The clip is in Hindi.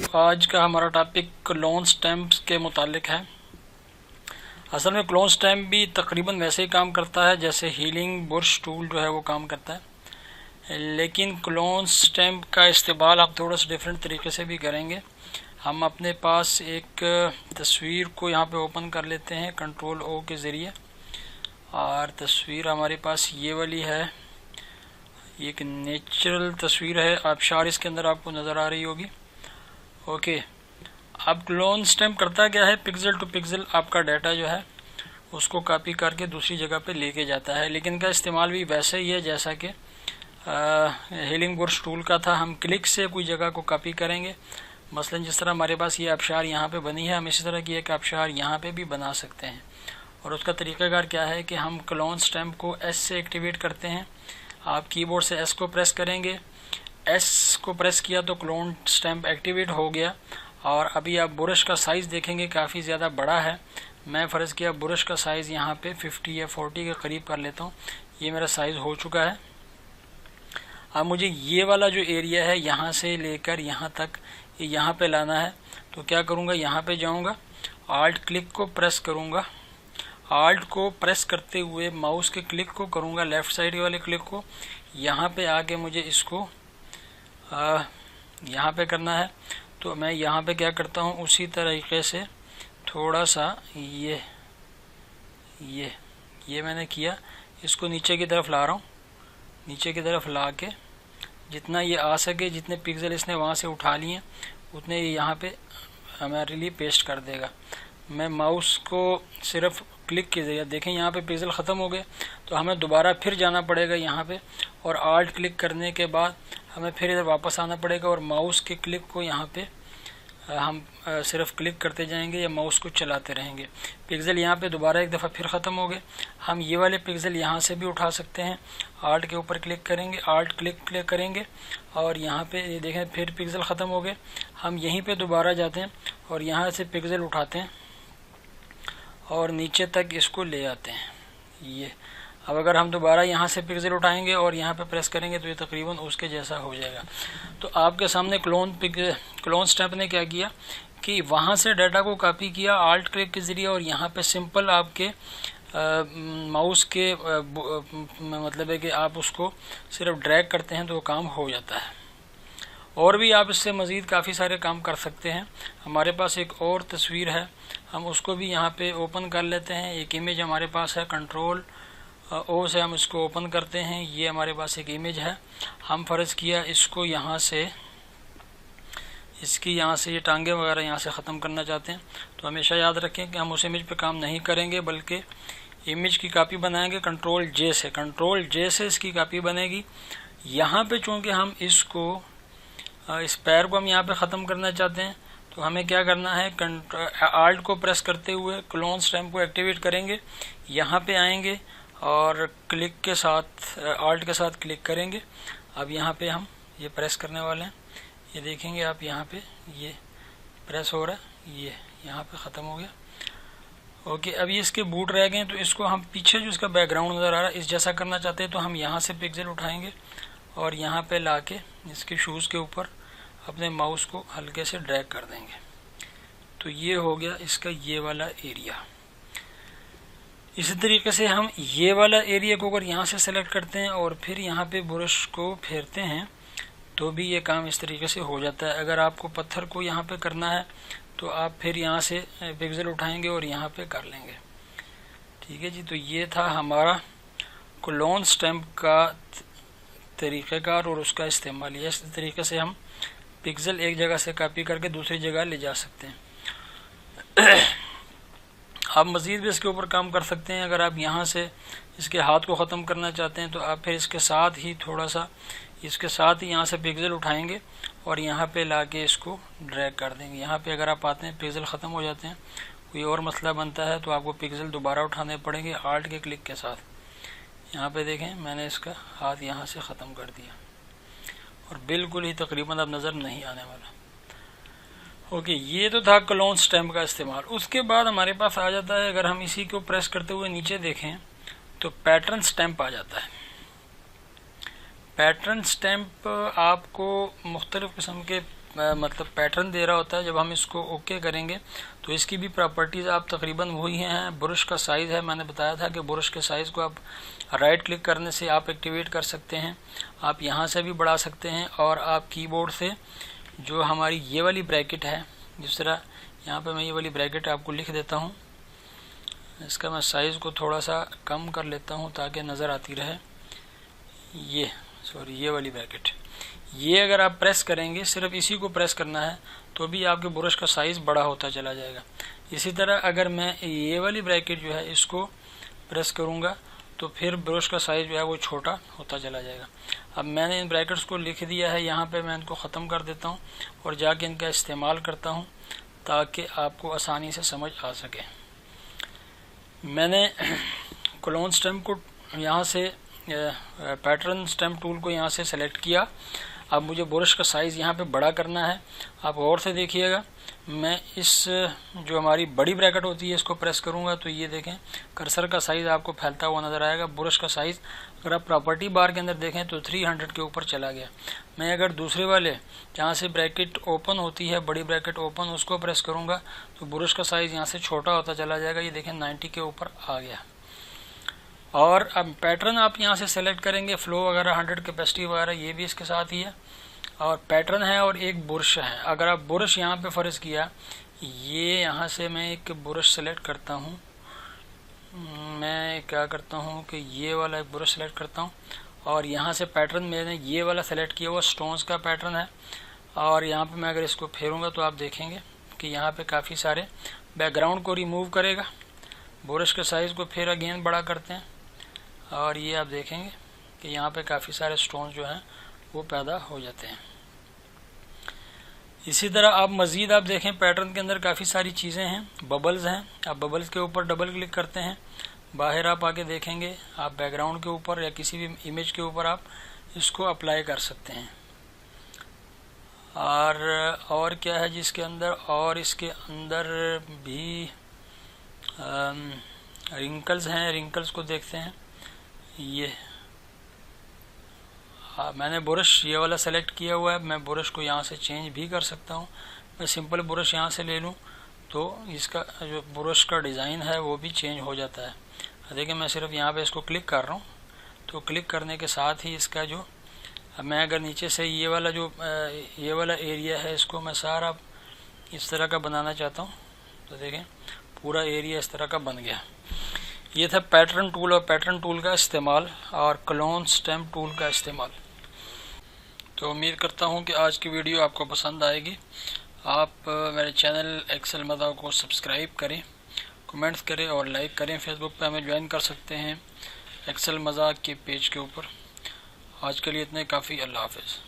आज का हमारा टॉपिक क्लोन स्टैम्प्स के मुतालिक है। असल में क्लोन स्टैम्प भी तकरीबन वैसे ही काम करता है जैसे हीलिंग बुरश टूल जो है वो काम करता है, लेकिन क्लोन स्टैम्प का इस्तेमाल आप थोड़ा सा डिफरेंट तरीके से भी करेंगे। हम अपने पास एक तस्वीर को यहाँ पे ओपन कर लेते हैं कंट्रोल ओ के ज़रिए, और तस्वीर हमारे पास ये वाली है। ये एक नेचुरल तस्वीर है, आबशार इसके अंदर आपको नज़र आ रही होगी। ओके, अब क्लोन स्टैम्प करता क्या है, पिक्सल टू पिक्सल आपका डाटा जो है उसको कॉपी करके दूसरी जगह पे लेके जाता है, लेकिन इनका इस्तेमाल भी वैसे ही है जैसा कि हीलिंग बुरश टूल का था। हम क्लिक से कोई जगह को कॉपी करेंगे, मसलन जिस तरह हमारे पास ये आबशार यहाँ पे बनी है, हम इसी तरह की एक आबशार यहाँ पे भी बना सकते हैं। और उसका तरीक़ाकार क्या है कि हम क्लोन स्टैम्प को एस से एक्टिवेट करते हैं। आप कीबोर्ड से एस को प्रेस करेंगे, एस को प्रेस किया तो क्लोन स्टैम्प एक्टिवेट हो गया। और अभी आप बुरश का साइज़ देखेंगे काफ़ी ज़्यादा बड़ा है। मैं फ़र्ज़ किया बुरश का साइज़ यहाँ पे 50 या 40 के करीब कर लेता हूँ। ये मेरा साइज़ हो चुका है। अब मुझे ये वाला जो एरिया है यहाँ से लेकर यहाँ तक यहाँ पे लाना है, तो क्या करूँगा, यहाँ पे जाऊँगा, आल्ट क्लिक को प्रेस करूँगा। आल्ट को प्रेस करते हुए माउस के क्लिक को करूँगा, लेफ़्ट साइड वाले क्लिक को, यहाँ पे आके मुझे इसको यहाँ पे करना है। तो मैं यहाँ पे क्या करता हूँ, उसी तरीके से थोड़ा सा ये मैंने किया, इसको नीचे की तरफ ला रहा हूँ। नीचे की तरफ ला के जितना ये आ सके, जितने पिक्सल इसने वहाँ से उठा लिए उतने ये यहाँ पे हमारे लिए पेस्ट कर देगा। मैं माउस को सिर्फ क्लिक के ज़रिए, देखें यहाँ पे पिक्सल ख़त्म हो गए, तो हमें दोबारा फिर जाना पड़ेगा यहाँ पे, और आल्ट क्लिक करने के बाद हमें फिर इधर वापस आना पड़ेगा, और माउस के क्लिक को यहाँ पे हम सिर्फ क्लिक करते जाएंगे या माउस को चलाते रहेंगे। पिक्सल यहाँ पे दोबारा एक दफ़ा फिर ख़त्म हो गए। हम ये वाले पिक्सल यहाँ से भी उठा सकते हैं। आल्ट के ऊपर क्लिक करेंगे, आल्ट क्लिक करेंगे, और यहाँ पे ये देखें फिर पिक्सल ख़त्म हो गए। हम यहीं पे दोबारा जाते हैं और यहाँ से पिक्सल उठाते हैं और नीचे तक इसको ले आते हैं। ये अब अगर हम दोबारा यहाँ से पिक्सल उठाएंगे और यहाँ पे प्रेस करेंगे तो ये तकरीबन उसके जैसा हो जाएगा। तो आपके सामने क्लोन स्टैम्प ने क्या किया कि वहाँ से डाटा को कॉपी किया आल्ट क्लिक के ज़रिए, और यहाँ पे सिंपल आपके माउस के मतलब है कि आप उसको सिर्फ ड्रैग करते हैं तो वो काम हो जाता है। और भी आप इससे मज़ीद काफ़ी सारे काम कर सकते हैं। हमारे पास एक और तस्वीर है, हम उसको भी यहाँ पे ओपन कर लेते हैं। एक इमेज हमारे पास है, कंट्रोल ओ से हम इसको ओपन करते हैं। ये हमारे पास एक इमेज है। हम फ़र्ज़ किया इसको यहाँ से, इसकी यहाँ से ये टांगे वगैरह यहाँ से ख़त्म करना चाहते हैं, तो हमेशा याद रखें कि हम उस इमेज पे काम नहीं करेंगे बल्कि इमेज की कॉपी बनाएंगे कंट्रोल जे से। कंट्रोल जे से इसकी कॉपी बनेगी। यहाँ पे चूँकि हम इसको इस पैर को हम यहाँ पे ख़त्म करना चाहते हैं, तो हमें क्या करना है, आल्ट को प्रेस करते हुए क्लोन स्टैम्प को एक्टिवेट करेंगे। यहाँ पे आएंगे और क्लिक के साथ आल्ट के साथ क्लिक करेंगे। अब यहाँ पे हम ये प्रेस करने वाले हैं, ये देखेंगे आप यहाँ पे ये प्रेस हो रहा है, ये यहाँ पे ख़त्म हो गया। ओके, अब ये इसके बूट रह गए, तो इसको हम पीछे जो इसका बैकग्राउंड नज़र आ रहा है इस जैसा करना चाहते हैं, तो हम यहाँ से पिक्सल उठाएंगे और यहाँ पे ला के इसके शूज़ के ऊपर अपने माउस को हल्के से ड्रैग कर देंगे। तो ये हो गया इसका ये वाला एरिया। इसी तरीके से हम ये वाला एरिया को अगर यहाँ से सेलेक्ट करते हैं और फिर यहाँ पे ब्रश को फेरते हैं तो भी ये काम इस तरीके से हो जाता है। अगर आपको पत्थर को यहाँ पे करना है तो आप फिर यहाँ से पिक्सल उठाएंगे और यहाँ पे कर लेंगे। ठीक है जी, तो ये था हमारा क्लोन स्टैम्प का तरीक़ेकार और उसका इस्तेमाल। इस तरीके से हम पिक्सल एक जगह से कॉपी करके दूसरी जगह ले जा सकते हैं। आप मज़ीद भी इसके ऊपर काम कर सकते हैं। अगर आप यहाँ से इसके हाथ को ख़त्म करना चाहते हैं तो आप फिर इसके साथ ही थोड़ा सा इसके साथ ही यहाँ से पिक्सल उठाएंगे और यहाँ पे लाके इसको ड्रैग कर देंगे। यहाँ पे अगर आप आते हैं पिक्सल ख़त्म हो जाते हैं, कोई और मसला बनता है तो आपको पिक्सल दोबारा उठाने पड़ेंगे आल्ट के क्लिक के साथ। यहाँ पे देखें मैंने इसका हाथ यहाँ से ख़त्म कर दिया और बिल्कुल ही तकरीबन अब नज़र नहीं आने वाला। ओके, ये तो था क्लोन स्टैम्प का इस्तेमाल। उसके बाद हमारे पास आ जाता है, अगर हम इसी को प्रेस करते हुए नीचे देखें तो पैटर्न स्टैम्प आ जाता है। पैटर्न स्टैम्प आपको मुख्तलिफ़ किस्म के मतलब पैटर्न दे रहा होता है। जब हम इसको ओके करेंगे तो इसकी भी प्रॉपर्टीज़ आप तकरीबन वही हैं। ब्रश का साइज़ है, मैंने बताया था कि ब्रश के साइज़ को आप राइट क्लिक करने से आप एक्टिवेट कर सकते हैं। आप यहाँ से भी बढ़ा सकते हैं और आप कीबोर्ड से जो हमारी ये वाली ब्रैकेट है, जिस तरह यहाँ पे मैं ये वाली ब्रैकेट आपको लिख देता हूँ। इसका मैं साइज़ को थोड़ा सा कम कर लेता हूँ ताकि नज़र आती रहे। ये वाली ब्रैकेट, ये अगर आप प्रेस करेंगे, सिर्फ इसी को प्रेस करना है तो भी आपके ब्रश का साइज़ बड़ा होता चला जाएगा। इसी तरह अगर मैं ये वाली ब्रैकेट जो है इसको प्रेस करूँगा तो फिर ब्रश का साइज़ जो है वो छोटा होता चला जाएगा। अब मैंने इन ब्रैकेट्स को लिख दिया है, यहाँ पे मैं इनको ख़त्म कर देता हूँ और जाके इनका इस्तेमाल करता हूँ ताकि आपको आसानी से समझ आ सके। मैंने क्लोन स्टैम्प को यहाँ से पैटर्न स्टैम्प टूल को यहाँ से सेलेक्ट किया। अब मुझे ब्रश का साइज़ यहाँ पे बड़ा करना है। आप गौर से देखिएगा, मैं इस जो हमारी बड़ी ब्रैकेट होती है इसको प्रेस करूँगा तो ये देखें कर्सर का साइज़ आपको फैलता हुआ नज़र आएगा। ब्रश का साइज़ अगर आप प्रॉपर्टी बार के अंदर देखें तो 300 के ऊपर चला गया। मैं अगर दूसरे वाले जहाँ से ब्रैकेट ओपन होती है, बड़ी ब्रैकेट ओपन, उसको प्रेस करूँगा तो ब्रश का साइज़ यहाँ से छोटा होता चला जाएगा। ये देखें 90 के ऊपर आ गया। और अब पैटर्न आप यहाँ से सेलेक्ट करेंगे, फ्लो वगैरह 100 कैपेसिटी वगैरह ये भी इसके साथ ही है। और पैटर्न है और एक बुरश है। अगर आप बुरश यहाँ पे फ़र्ज़ किया, ये यहाँ से मैं एक बुरश सेलेक्ट करता हूँ। मैं क्या करता हूँ कि ये वाला एक बुरश सेलेक्ट करता हूँ और यहाँ से पैटर्न मैंने ये वाला सेलेक्ट किया हुआ स्टोन्स का पैटर्न है। और यहाँ पे मैं अगर इसको फेरूँगा तो आप देखेंगे कि यहाँ पे काफ़ी सारे बैकग्राउंड को रिमूव करेगा। बुरश के साइज़ को फिर अगेन बड़ा करते हैं और ये आप देखेंगे कि यहाँ पे काफ़ी सारे स्टोन जो हैं वो पैदा हो जाते हैं। इसी तरह आप मज़ीद आप देखें पैटर्न के अंदर काफ़ी सारी चीज़ें हैं, बबल्स हैं। आप बबल्स के ऊपर डबल क्लिक करते हैं, बाहर आप आके देखेंगे आप बैकग्राउंड के ऊपर या किसी भी इमेज के ऊपर आप इसको अप्लाई कर सकते हैं। और क्या है जिसके अंदर, और इसके अंदर भी रिंकल्स हैं। रिंकल्स को देखते हैं। ये मैंने ब्रश ये वाला सेलेक्ट किया हुआ है। मैं ब्रश को यहाँ से चेंज भी कर सकता हूँ। मैं सिंपल ब्रश यहाँ से ले लूँ तो इसका जो ब्रश का डिज़ाइन है वो भी चेंज हो जाता है। देखिए मैं सिर्फ यहाँ पे इसको क्लिक कर रहा हूँ तो क्लिक करने के साथ ही इसका जो, अब मैं अगर नीचे से ये वाला एरिया है इसको मैं सारा इस तरह का बनाना चाहता हूँ तो देखें पूरा एरिया इस तरह का बन गया। ये था पैटर्न टूल और पैटर्न टूल का इस्तेमाल और क्लोन स्टैम्प टूल का इस्तेमाल। तो उम्मीद करता हूँ कि आज की वीडियो आपको पसंद आएगी। आप मेरे चैनल एक्सेल मज़ा को सब्सक्राइब करें, कमेंट्स करें और लाइक करें। फेसबुक पे हमें ज्वाइन कर सकते हैं एक्सेल मज़ा के पेज के ऊपर। आज के लिए इतने काफ़ी। अल्लाह हाफ़िज़।